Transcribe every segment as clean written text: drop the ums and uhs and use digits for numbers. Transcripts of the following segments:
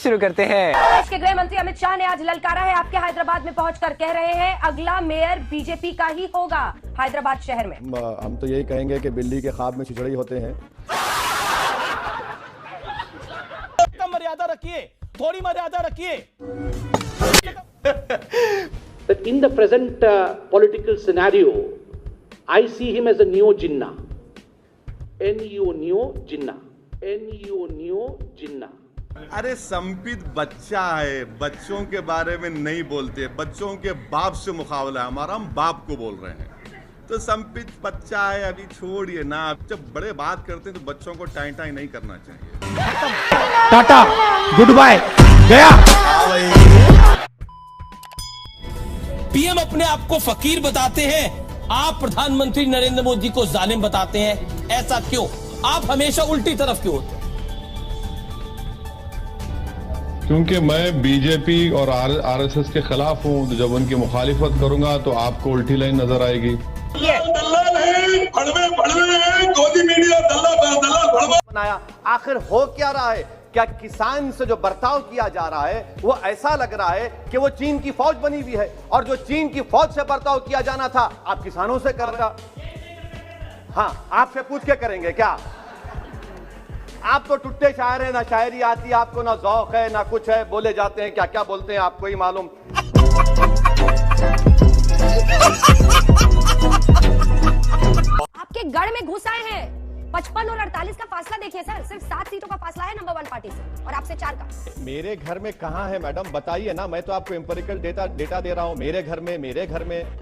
शुरू करते हैं। देश के गृह मंत्री अमित शाह ने आज ललकारा है। आपके हैदराबाद में पहुंचकर कह रहे हैं अगला मेयर बीजेपी का ही होगा हैदराबाद शहर में। हम तो यही कहेंगे कि बिल्ली के ख्वाब में छिछड़ी होते हैं। मर्यादा रखिए, थोड़ी मर्यादा रखिए। That in the present political scenario, I see him as a neo Jinnah. Neo Jinnah. Neo Jinnah. अरे संपित बच्चा है, बच्चों के बारे में नहीं बोलते, बच्चों के बाप से मुकाबला है हमारा, हम बाप को बोल रहे हैं। तो संपित बच्चा है, अभी छोड़िए ना। जब बड़े बात करते हैं तो बच्चों को टाई टाई नहीं करना चाहिए। टाटा, गुड बाय, गया। पीएम अपने आप को फकीर बताते हैं, आप प्रधानमंत्री नरेंद्र मोदी को जालिम बताते हैं। ऐसा क्यों? आप हमेशा उल्टी तरफ क्यों होते हैं? क्योंकि मैं बीजेपी और आरएसएस के खिलाफ हूं, तो जब उनकी मुखालिफत करूंगा तो आपको उल्टी लाइन नजर आएगी। बनाया, आखिर हो क्या रहा है? क्या किसान से जो बर्ताव किया जा रहा है वो ऐसा लग रहा है कि वो चीन की फौज बनी हुई है, और जो चीन की फौज से बर्ताव किया जाना था आप किसानों से कर रहा। हाँ, आपसे पूछ के करेंगे क्या? आप तो टुट्टे शायर हैं, ना शायरी आती है आपको, ना ज़ौक़ है, ना कुछ है, बोले जाते हैं क्या क्या बोलते हैं आपको ही मालूम। आपके गढ़ में घुस आए हैं। 55 और 48 का फासला देखिए सर, सिर्फ 7 सीटों का फासला है नंबर 1 पार्टी से, और आपसे 4 का। मेरे घर में कहाँ है मैडम, बताइए ना। मैं तो आपको एम्पिरिकल डेटा दे रहा हूँ। मेरे घर में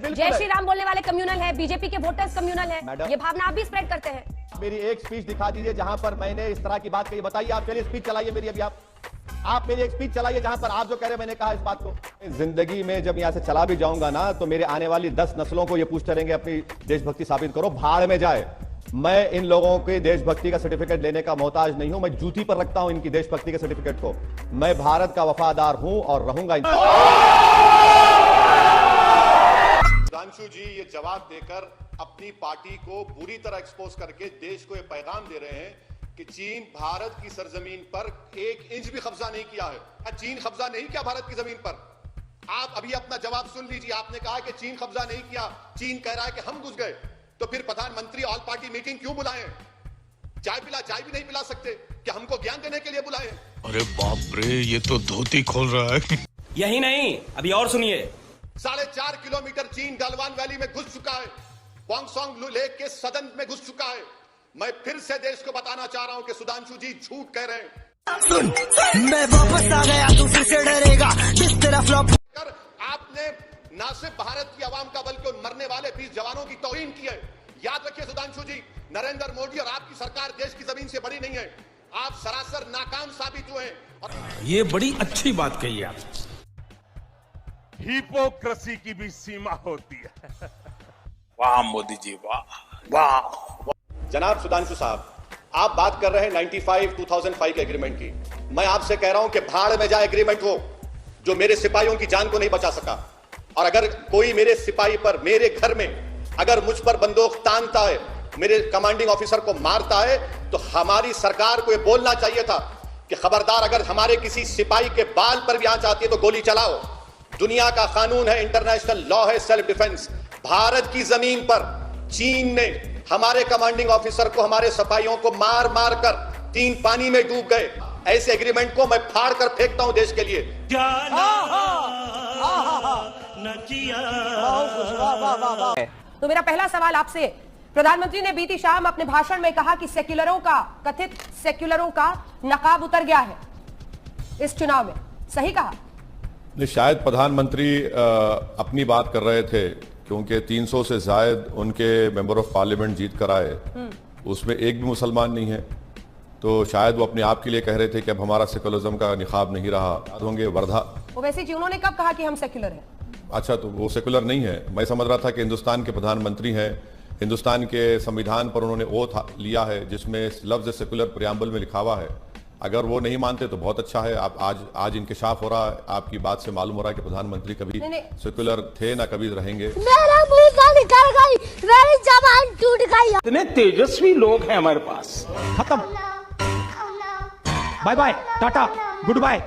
जय श्री राम बोलने वाले कम्युनल है, बीजेपी के वोटर्स कम्युनल है, ये भावना आप भी स्प्रेड करते हैं। मेरी एक स्पीच दिखा दीजिए जहां पर मैंने इस तरह की बात कही। बताइए आप, चलिए स्पीच चलाइए मेरी। अभी आप मेरी एक स्पीच चलाइए जहां पर आप जो कह रहे हैं मैंने कहा इस बात को। जिंदगी में जब यहां से चला भी जाऊंगा ना तो मेरे आने वाली 10 नस्लों को ये पूछते रहेंगे अपनी देशभक्ति साबित करो। भाड़ में जाए। मैं इन लोगों के देशभक्ति का सर्टिफिकेट लेने का मोहताज नहीं हूं। मैं जूती पर रखता हूं इनकी देशभक्ति के सर्टिफिकेट को। मैं भारत का वफादार हूं और रहूंगा। सुधांशु जी ये जवाब देकर अपनी पार्टी को बुरी तरह एक्सपोज करके देश को ये पैगाम दे रहे हैं कि चीन भारत की सरजमीन पर 1 इंच भी कब्जा नहीं किया है। चीन कब्जा नहीं किया भारत की जमीन पर। आप अभी अपना जवाब सुन लीजिए। आपने कहा कि चीन कब्जा नहीं किया, चीन कह रहा है कि हम घुस गए। तो फिर प्रधानमंत्री ऑल पार्टी मीटिंग क्यों बुलाए? चाय भी नहीं पिला सकते? क्या हमको ज्ञान देने के लिए बुलाए? अरे बाप रे, ये तो धोती खोल रहा है। यही नहीं, अभी और सुनिए। 4.5 किलोमीटर चीन गलवान वैली में घुस चुका है, पोंगसोंग लेक के सदन में घुस चुका है। मैं फिर से देश को बताना चाह रहा हूं कि सुधांशु जी झूठ कह रहे हैं। सुन, मैं वापस आ गया, तू फिर से डरेगा। जिस तरह फ्लॉप आपने ना सिर्फ भारत की आवाम का बल्कि मरने वाले 20 जवानों की तौहीन की है। याद रखिए सुधांशु जी, नरेंद्र मोदी और आपकी सरकार देश की जमीन से बड़ी नहीं है। आप सरासर नाकाम साबित हुए हैं। ये बड़ी अच्छी बात कही आप। हिपोक्रेसी की भी सीमा होती है। वाह मोदी जी, वाह वाह। जनाब सुधांशु साहब, आप बात कर रहे हैं 2005 के एग्रीमेंट की। मैं आपसे कह रहा हूं कि भाड़ में जाए एग्रीमेंट हो जो मेरे सिपाहियों की जान को नहीं बचा सका। और अगर कोई मेरे सिपाही पर, मेरे घर में अगर मुझ पर बंदूक तानता है, मेरे कमांडिंग ऑफिसर को मारता है, तो हमारी सरकार को यह बोलना चाहिए था कि खबरदार, अगर हमारे किसी सिपाही के बाल पर भी आंच आती है तो गोली चलाओ। दुनिया का कानून है, इंटरनेशनल लॉ है, सेल्फ डिफेंस। भारत की जमीन पर चीन ने हमारे कमांडिंग ऑफिसर को, हमारे सिपाहियों को मार मार कर 3 पानी में डूब गए। ऐसे एग्रीमेंट को मैं फाड़ कर फेंकता हूं देश के लिए। तो मेरा पहला सवाल आपसे, प्रधानमंत्री ने बीती शाम अपने भाषण में कहा कि कथित सेक्युलरों का नकाब उतर गया है इस चुनाव में, सही कहा? नहीं, शायद प्रधानमंत्री अपनी बात कर रहे थे, क्योंकि 300 से ज्यादा उनके मेंबर ऑफ पार्लियामेंट जीत कर आए, उसमें एक भी मुसलमान नहीं है। तो शायद वो अपने आप के लिए कह रहे थे कि अब हमारा सेकुलरिज्म का निकाब नहीं रहा। होंगे वर्धा। वो वैसे जी उन्होंने कब कहा कि हम सेक्युलर हैं? अच्छा, तो वो सेकुलर नहीं है। मैं समझ रहा था कि हिंदुस्तान के प्रधानमंत्री हैं, हिंदुस्तान के संविधान पर उन्होंने ओथ लिया है जिसमें लफ्ज सेकुलर प्रियम्बल में लिखा हुआ है। अगर वो नहीं मानते तो बहुत अच्छा है। आप आज इंकशाफ हो रहा है, आपकी बात से मालूम हो रहा है कि प्रधानमंत्री कभी सेकुलर थे ना कभी रहेंगे। मेरा मुंह निकल गई, मेरी जबान टूट गई। इतने तेजस्वी लोग हैं हमारे पास। खत्म, bye bye, tata, good bye bye.